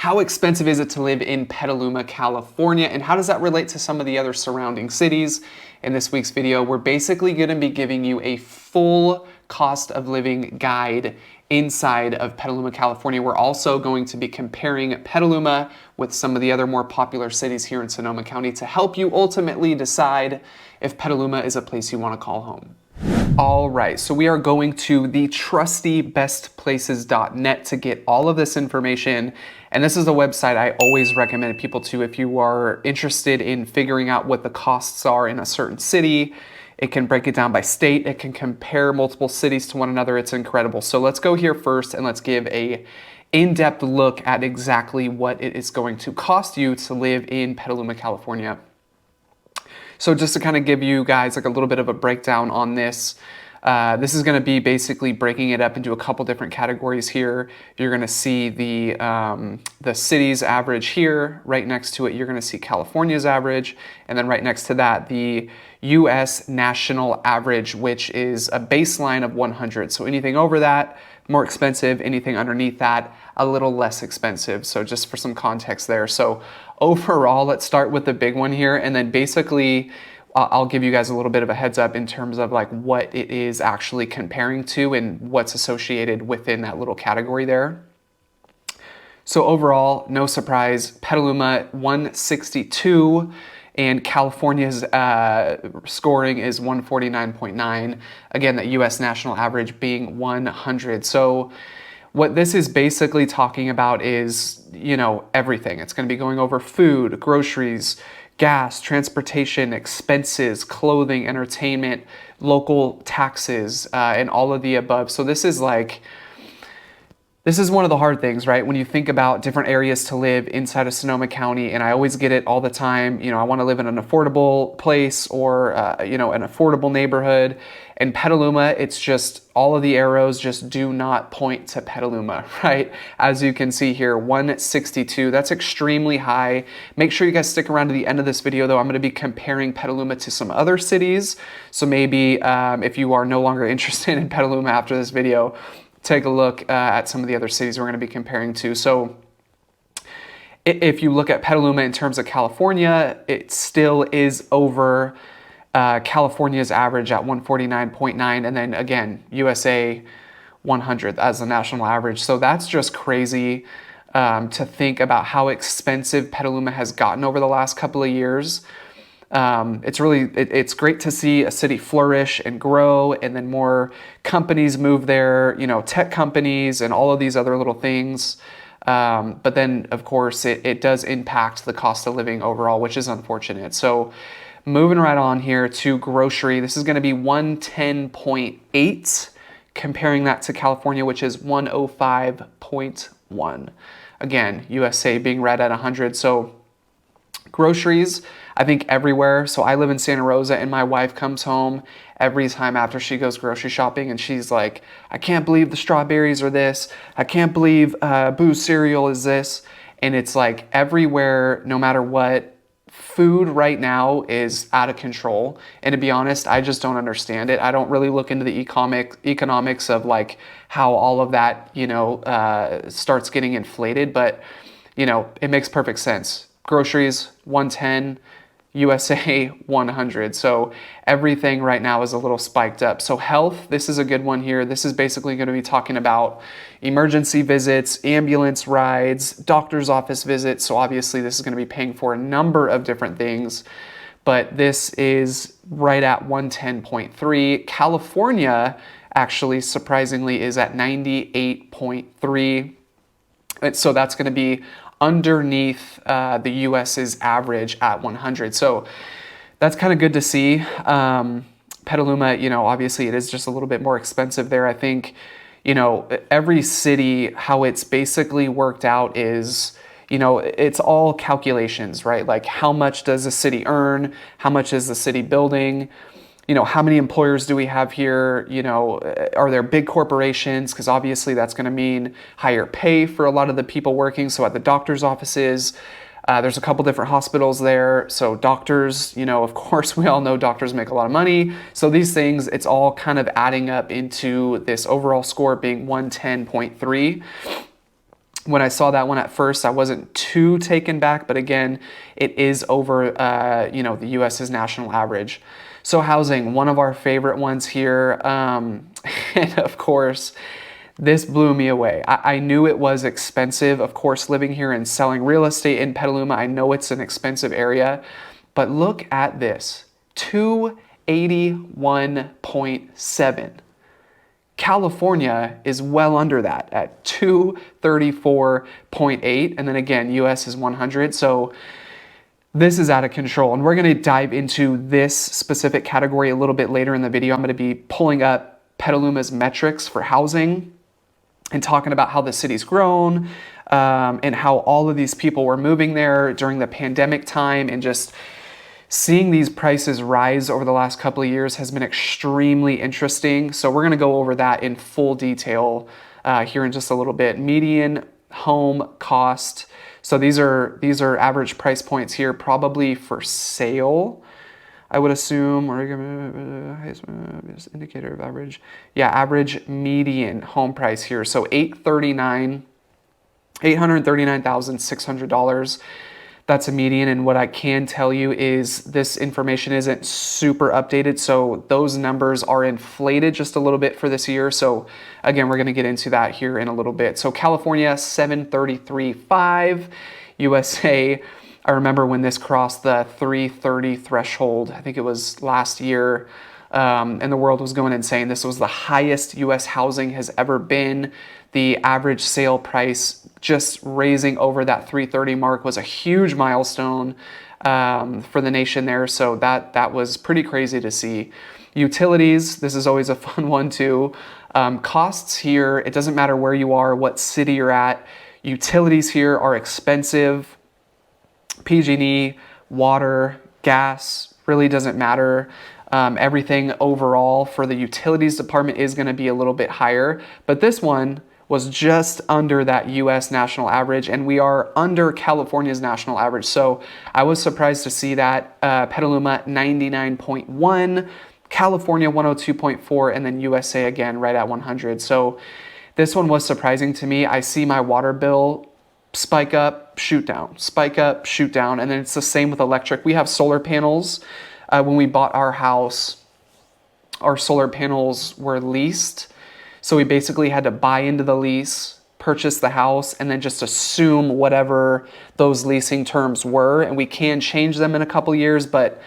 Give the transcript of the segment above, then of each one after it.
How expensive is it to live in Petaluma, California, and how does that relate to some of the other surrounding cities? In this week's video, we're basically going to be giving you a full cost of living guide inside of Petaluma, California. We're also going to be comparing Petaluma with some of the other more popular cities here in Sonoma County to help you ultimately decide if Petaluma is a place you want to call home. All right, so we are going to the trusty bestplaces.net to get all of this information. And this is a website I always recommend people to if you are interested in figuring out what the costs are in a certain city. It can break it down by state. It can compare multiple cities to one another. It's incredible. So let's go here first and let's give a in-depth look at exactly what it is going to cost you to live in Petaluma, California. So just to kind of give you guys like a little bit of a breakdown on this, this is going to be basically breaking it up into a couple different categories here. You're going to see the city's average here. Right next to it, you're going to see California's average. And then right next to that, the U.S. national average, which is a baseline of 100. So anything over that, more expensive. Anything underneath that, a little less expensive. So just for some context there. So overall, let's start with the big one here. And then basically, I'll give you guys a little bit of a heads up in terms of like what it is actually comparing to and what's associated within that little category there. So overall, no surprise, Petaluma 162 and California's scoring is 149.9. Again, that US national average being 100. So what this is basically talking about is, you know, everything. It's going to be going over food, groceries, gas, transportation, expenses, clothing, entertainment, local taxes, and all of the above. So this is one of the hard things, right? When you think about different areas to live inside of Sonoma County, and I always get it all the time, you know, I want to live in an affordable place or, you know, an affordable neighborhood. And Petaluma, it's just all of the arrows just do not point to Petaluma, right? As you can see here, 162, that's extremely high. Make sure you guys stick around to the end of this video though. I'm going to be comparing Petaluma to some other cities. So maybe if you are no longer interested in Petaluma after this video, take a look at some of the other cities we're going to be comparing to. So if you look at Petaluma in terms of California, it still is over California's average at 149.9, and then again, USA 100 as the national average. So that's just crazy to think about how expensive Petaluma has gotten over the last couple of years. It's great to see a city flourish and grow, and then more companies move there, you know, tech companies and all of these other little things. But then, of course, it does impact the cost of living overall, which is unfortunate. So moving right on here to grocery, this is going to be 110.8, comparing that to California, which is 105.1. Again, USA being right at 100. So groceries, I think everywhere. So I live in Santa Rosa and my wife comes home every time after she goes grocery shopping and she's like, I can't believe the strawberries are this. I can't believe Boo's cereal is this. And it's like everywhere, no matter what, food right now is out of control. And to be honest, I just don't understand it. I don't really look into the economics of like how all of that, you know, starts getting inflated. But, you know, it makes perfect sense. Groceries, 110, USA 100. So everything right now is a little spiked up. So health, this is a good one here. This is basically going to be talking about emergency visits, ambulance rides, doctor's office visits. So obviously this is going to be paying for a number of different things, but this is right at 110.3. California actually surprisingly is at 98.3. So that's going to be underneath the US's average at 100. So that's kind of good to see. Petaluma, you know, obviously it is just a little bit more expensive there. I think, you know, every city, how it's basically worked out is, you know, it's all calculations, right? Like how much does the city earn? How much is the city building? You know, how many employers do we have here? You know, are there big corporations? Because obviously that's going to mean higher pay for a lot of the people working. So at the doctor's offices, there's a couple different hospitals there. So doctors, you know, of course, we all know doctors make a lot of money. So these things, it's all kind of adding up into this overall score being 110.3. When I saw that one at first, I wasn't too taken back, but again, it is over, the U.S.'s national average. So housing, one of our favorite ones here, and of course, this blew me away. I knew it was expensive. Of course, living here and selling real estate in Petaluma, I know it's an expensive area, but look at this, 281.7. California is well under that at 234.8. And then again, US is 100. So this is out of control. And we're going to dive into this specific category a little bit later in the video. I'm going to be pulling up Petaluma's metrics for housing and talking about how the city's grown, and how all of these people were moving there during the pandemic time, and just seeing these prices rise over the last couple of years has been extremely interesting. So we're going to go over that in full detail here in just a little bit. Median home cost. So these are average price points here, probably for sale, I would assume, or indicator of average. Yeah, average median home price here. So $839,600. That's a median, and what I can tell you is this information isn't super updated, so those numbers are inflated just a little bit for this year. So again, we're going to get into that here in a little bit. So California, 733.5. USA, I remember when this crossed the 330 threshold, I think it was last year, and the world was going insane. This was the highest US housing has ever been. The average sale price just raising over that 330 mark was a huge milestone for the nation there. So that was pretty crazy to see. Utilities, this is always a fun one too. Costs here, it doesn't matter where you are, what city you're at. Utilities here are expensive. PG&E, water, gas, really doesn't matter. Everything overall for the utilities department is going to be a little bit higher, but this one was just under that US national average, and we are under California's national average. So I was surprised to see that. Petaluma 99.1, California 102.4, and then USA again right at 100. So this one was surprising to me. I see my water bill spike up, shoot down, spike up, shoot down, and then it's the same with electric. We have solar panels. When we bought our house, our solar panels were leased. So we basically had to buy into the lease, purchase the house, and then just assume whatever those leasing terms were. And we can change them in a couple years, but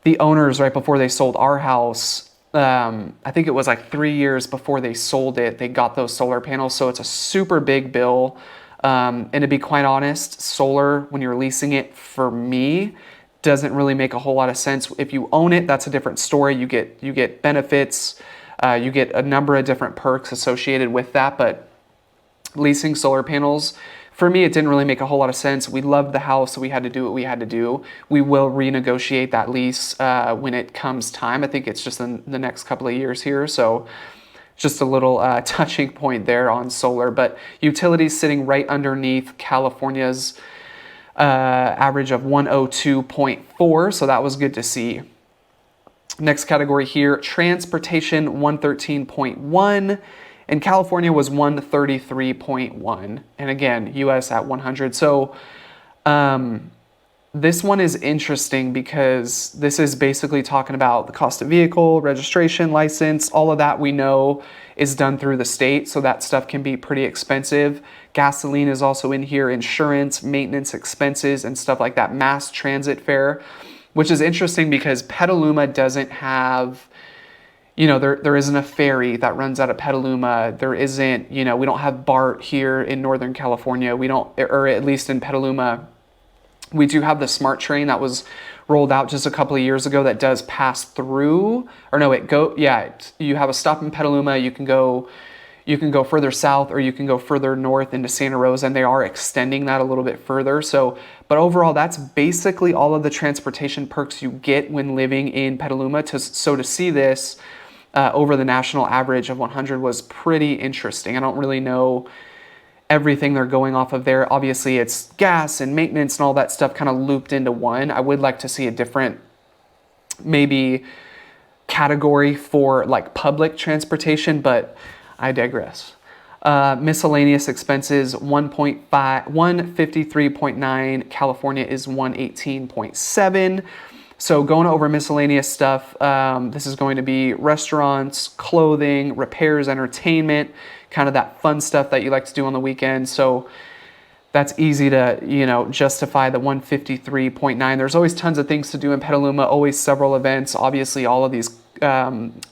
the owners, right before they sold our house, I think it was like 3 years before they sold it, they got those solar panels. So it's a super big bill. And to be quite honest, solar, when you're leasing it, for me, doesn't really make a whole lot of sense. If you own it, that's a different story. You get benefits. You get a number of different perks associated with that, but leasing solar panels, for me, it didn't really make a whole lot of sense. We loved the house, so we had to do what we had to do. We will renegotiate that lease when it comes time. I think it's just in the next couple of years here, so just a little touching point there on solar. But utilities sitting right underneath California's average of 102.4, so that was good to see. Next category here, transportation 113.1, and California was 133.1, and again, US at 100. So this one is interesting because this is basically talking about the cost of vehicle, registration, license, all of that we know is done through the state, so that stuff can be pretty expensive. Gasoline is also in here, insurance, maintenance expenses, and stuff like that, mass transit fare, which is interesting because Petaluma doesn't have, there isn't a ferry that runs out of Petaluma. There isn't, we don't have BART here in Northern California. We don't, or at least in Petaluma. We do have the SMART train that was rolled out just a couple of years ago that does pass through, you have a stop in Petaluma. You can go further south or you can go further north into Santa Rosa, and they are extending that a little bit further. So, but overall, that's basically all of the transportation perks you get when living in Petaluma. So to see this over the national average of 100 was pretty interesting. I don't really know everything they're going off of there. Obviously, it's gas and maintenance and all that stuff kind of looped into one. I would like to see a different, maybe, category for like public transportation, but I digress. Miscellaneous expenses 153.9. California is 118.7. So going over miscellaneous stuff, this is going to be restaurants, clothing, repairs, entertainment, kind of that fun stuff that you like to do on the weekend. So that's easy to, justify the 153.9. There's always tons of things to do in Petaluma, always several events. Obviously, all of these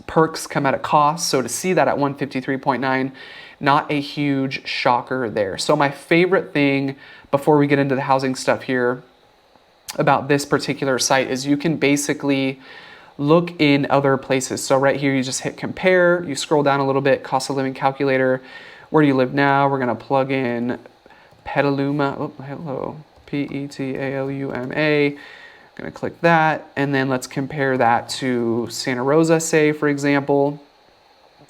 perks come at a cost. So to see that at 153.9, not a huge shocker there. So my favorite thing before we get into the housing stuff here about this particular site is you can basically look in other places. So right here, you just hit compare, you scroll down a little bit, cost of living calculator. Where do you live now? We're gonna plug in Petaluma, oh, hello, Petaluma. Gonna click that, and then let's compare that to Santa Rosa, say, for example.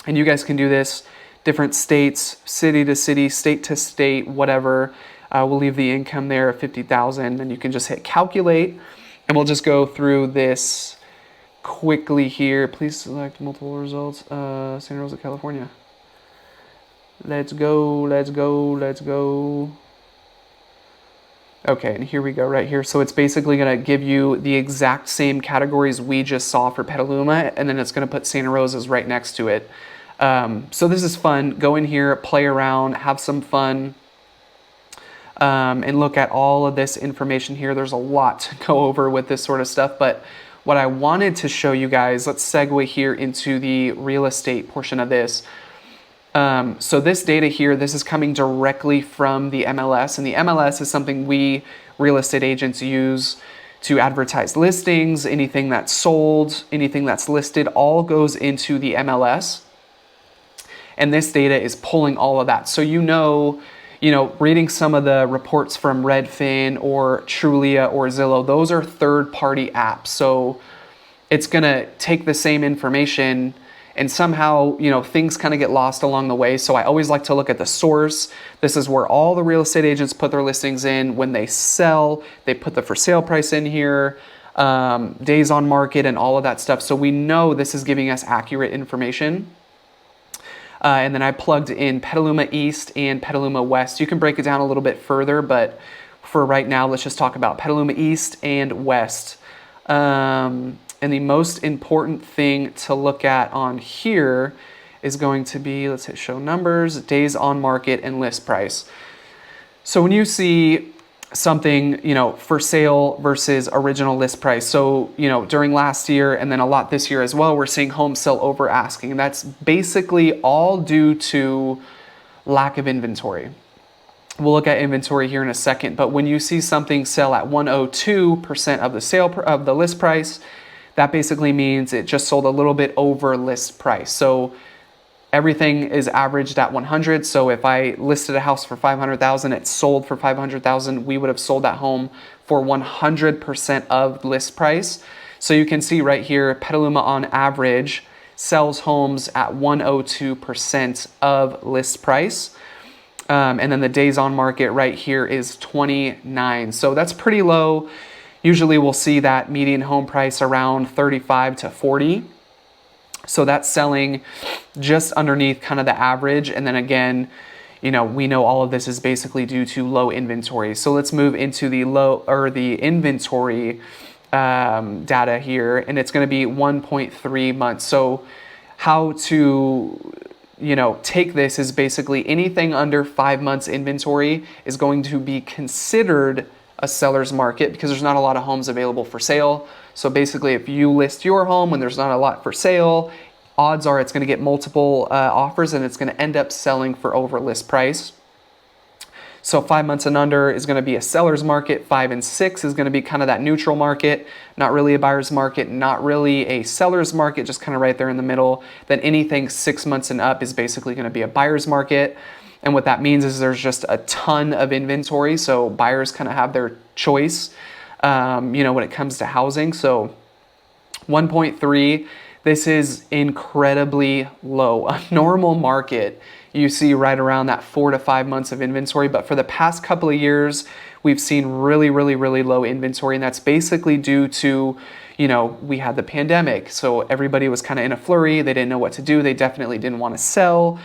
And you guys can do this, different states, city to city, state to state, whatever. We'll leave the income there at 50,000, and you can just hit calculate, and we'll just go through this quickly here. Please select multiple results. Santa Rosa, California. Let's go, let's go, let's go. Okay, and here we go right here. So it's basically gonna give you the exact same categories we just saw for Petaluma, and then it's gonna put Santa Rosa's right next to it. So this is fun. Go in here, play around, have some fun. And look at all of this information here. There's a lot to go over with this sort of stuff, but what I wanted to show you guys, let's segue here into the real estate portion of this. So this data here, this is coming directly from the MLS, and the MLS is something we real estate agents use to advertise listings. Anything that's sold, anything that's listed, all goes into the MLS. And this data is pulling all of that. So reading some of the reports from Redfin or Trulia or Zillow, those are third-party apps. So it's gonna take the same information and somehow, things kind of get lost along the way. So I always like to look at the source. This is where all the real estate agents put their listings in. When they sell, they put the for sale price in here, days on market and all of that stuff. So we know this is giving us accurate information. And then I plugged in Petaluma East and Petaluma West. You can break it down a little bit further, but for right now, let's just talk about Petaluma East and West. And the most important thing to look at on here is going to be, let's hit show numbers, days on market and list price. So when you see something, for sale versus original list price. So, during last year and then a lot this year as well, we're seeing homes sell over asking. And that's basically all due to lack of inventory. We'll look at inventory here in a second, but when you see something sell at 102% of the list price, that basically means it just sold a little bit over list price. So everything is averaged at 100. So if I listed a house for 500,000, it sold for 500,000, we would have sold that home for 100% of list price. So you can see right here, Petaluma on average sells homes at 102% of list price. And then the days on market right here is 29. So that's pretty low. Usually we'll see that median home price around 35 to 40. So that's selling just underneath kind of the average. And then again, we know all of this is basically due to low inventory. So let's move into the inventory data here, and it's going to be 1.3 months. So how to take this is basically anything under 5 months inventory is going to be considered a seller's market because there's not a lot of homes available for sale. So basically, if you list your home when there's not a lot for sale, odds are it's going to get multiple offers and it's going to end up selling for over list price. So 5 months and under is going to be a seller's market. 5 and 6 is going to be kind of that neutral market, not really a buyer's market, not really a seller's market, just kind of right there in the middle. Then anything 6 months and up is basically going to be a buyer's market. And what that means is there's just a ton of inventory. So buyers kind of have their choice, when it comes to housing. So 1.3, this is incredibly low. A normal market, you see right around that 4 to 5 months of inventory. But for the past couple of years, we've seen really, really, really low inventory. And that's basically due to, we had the pandemic. So everybody was kind of in a flurry. They didn't know what to do. They definitely didn't want to sell.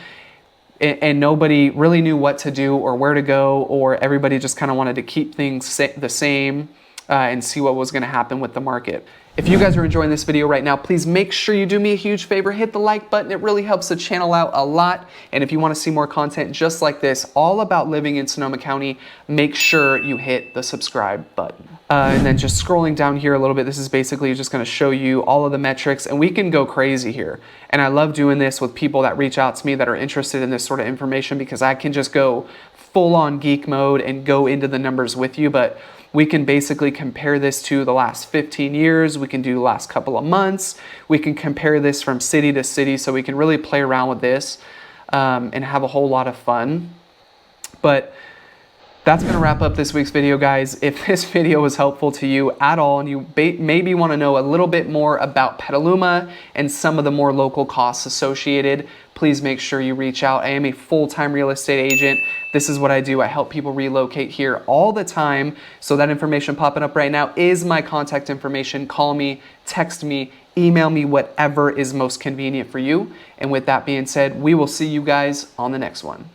and nobody really knew what to do or where to go, or everybody just kind of wanted to keep things the same and see what was going to happen with the market. If you guys are enjoying this video right now, please make sure you do me a huge favor, hit the like button. It really helps the channel out a lot. And if you want to see more content just like this, all about living in Sonoma County, make sure you hit the subscribe button. And then just scrolling down here a little bit, this is basically just going to show you all of the metrics, and we can go crazy here. And I love doing this with people that reach out to me that are interested in this sort of information, because I can just go full on geek mode and go into the numbers with you. But we can basically compare this to the last 15 years. We can do the last couple of months. We can compare this from city to city. So we can really play around with this and have a whole lot of fun. But that's going to wrap up this week's video, guys. If this video was helpful to you at all, and you maybe want to know a little bit more about Petaluma and some of the more local costs associated, please make sure you reach out. I am a full-time real estate agent. This is what I do. I help people relocate here all the time. So that information popping up right now is my contact information. Call me, text me, email me, whatever is most convenient for you. And with that being said, we will see you guys on the next one.